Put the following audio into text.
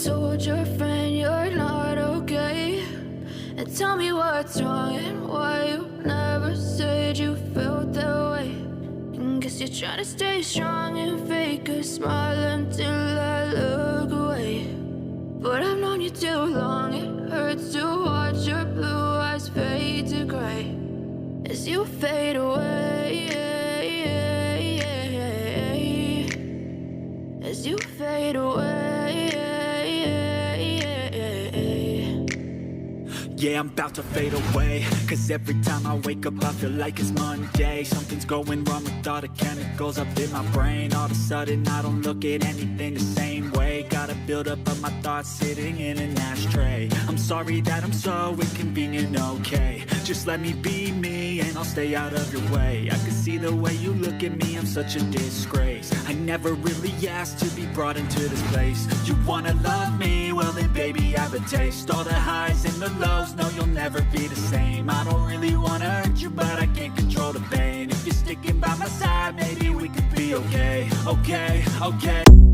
told your friend you're not okay? And tell me what's wrong and why you never said you felt that way. And guess you're trying to stay strong and fake a smile until I look away. But I've known you too long, it hurts to watch your blue eyes fade to gray as you fade away, as you fade away. Yeah, I'm about to fade away, cause every time I wake up I feel like it's Monday. Something's going wrong with all the chemicals up in my brain. All of a sudden I don't look at anything the same way. Gotta build up of my thoughts sitting in an ashtray. I'm sorry that I'm so inconvenient, okay? Just let me be me and I'll stay out of your way. I can see the way you look at me, I'm such a disgrace. I never really asked to be brought into this place. You wanna love me? Well then baby I have a taste. All the highs and the lows, no you'll never be the same. I don't really wanna hurt you but I can't control the pain. If you're sticking by my side maybe we could be okay, okay, okay.